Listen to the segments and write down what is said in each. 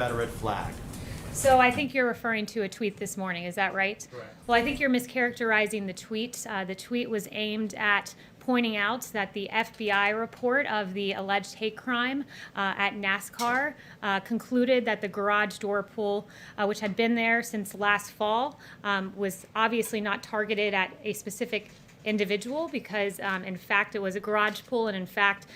Confederate flag. So I think you're referring to a tweet this morning, is that right? Correct. Well, I think you're mischaracterizing the tweet. The tweet was aimed at pointing out that the FBI report of the alleged hate crime at NASCAR concluded that the garage door pull, which had been there since last fall, was obviously not targeted at a specific individual because in fact it was a garage pull, and in fact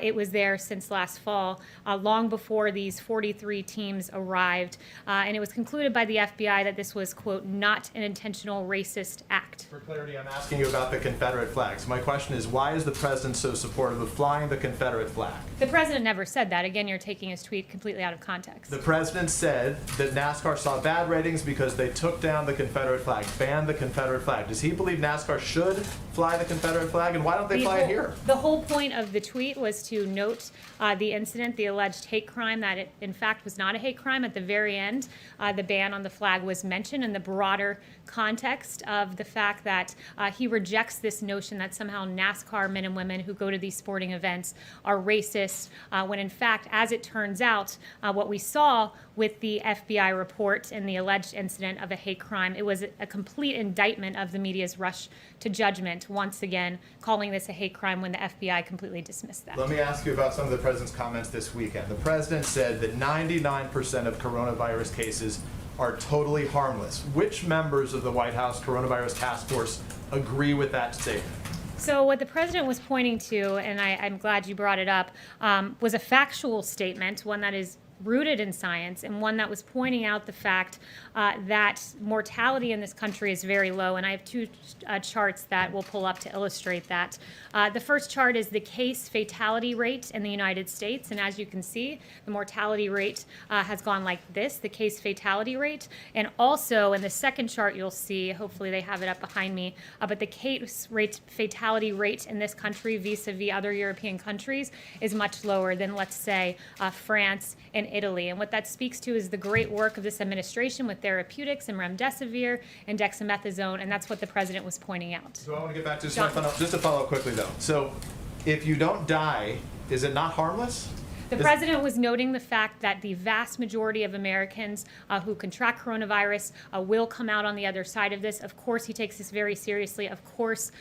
it was there since last fall, long before these 43 teams arrived, and it was concluded by the FBI that this was, quote, not an intentional racist act. For clarity, I'm asking you about the Confederate flag. So my question is, why is the president so supportive of flying the Confederate flag? The president never said that. Again, you're taking his tweet completely out of context. The president said that NASCAR saw bad ratings because they took down the Confederate flag, banned the Confederate flag. Does he believe NASCAR should fly the Confederate flag, and why don't they fly it here? The whole point of the tweet was to note the incident, the alleged hate crime, that it in fact was not a hate crime. At the very end, the ban on the flag was mentioned in the broader context of the fact that he rejects this notion that somehow NASCAR men and women who go to these sporting events are racist, when in fact, as it turns out, what we saw with the FBI report and the alleged incident of a hate crime, it was a complete indictment of the media's rush to judgment, once again calling this a hate crime when the FBI completely dismissed that. Let me ask you about some of the president's comments this weekend. The president said that 99% of coronavirus cases are totally harmless. Which members of the White House Coronavirus Task Force agree with that statement? So what the president was pointing to, and I'm glad you brought it up, was a factual statement, one that is rooted in science, and one that was pointing out the fact that mortality in this country is very low. And I have two charts that we'll pull up to illustrate that. The first chart is the case fatality rate in the United States, and as you can see, the mortality rate has gone like this, the case fatality rate. And also in the second chart you'll see, hopefully they have it up behind me, but the case rate fatality rate in this country vis-a-vis other European countries is much lower than, let's say, France and Italy. And what that speaks to is the great work of this administration with therapeutics and remdesivir and dexamethasone, and that's what the president was pointing out. So I want to get back to just to follow up quickly though. So if you don't die, is it not harmless? The president was noting the fact that the vast majority of Americans who contract coronavirus will come out on the other side of this. Of course, he takes this very seriously. Of course,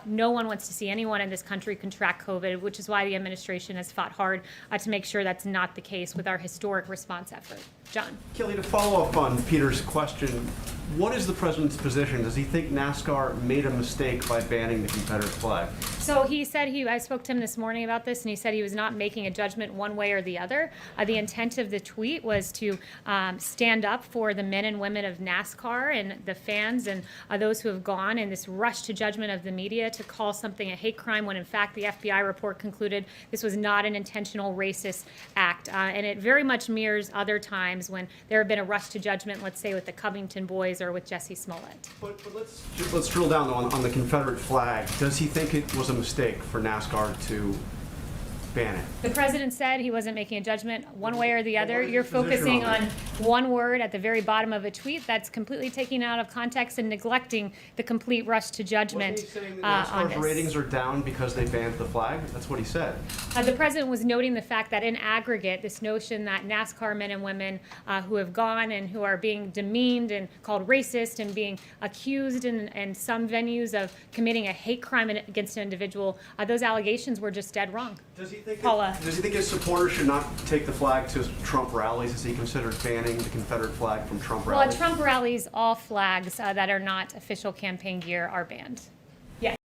no one wants to see anyone in this country contract COVID, which is why the administration has fought hard to make sure that's not the case with our historic response effort. John. Kayleigh, to follow up on Peter's question, what is the president's position? Does he think NASCAR made a mistake by banning the Confederate flag? So he said I spoke to him this morning about this, and he said he was not making a judgment one way or the other. The intent of the tweet was to stand up for the men and women of NASCAR and the fans and those who have gone in this rush to judgment of the media to call something a hate crime when in fact the FBI report concluded this was not an intentional racist act. And it very much mirrors other times when there have been a rush to judgment, let's say with the Covington boys or with Jesse Smollett. But let's drill down on the Confederate flag. Does he think it was a mistake for NASCAR to ban it? The president said he wasn't making a judgment one way or the other. What is You're his position focusing on on one word at the very bottom of a tweet that's completely taken out of context and neglecting the complete rush to judgment Wasn't he saying that on NASCAR's this. ratings are down because they banned the flag? That's what he said. The president was noting the fact that in aggregate, this notion that NASCAR men and women who have gone and who are being demeaned and called racist and being accused in some venues of committing a hate crime against an individual, those allegations were just dead wrong. Does he think Paula. Does he think his supporters should not take the flag to Trump rallies? Has he considered banning the Confederate flag from Trump Well, at rallies? Trump rallies, all flags that are not official campaign gear are banned.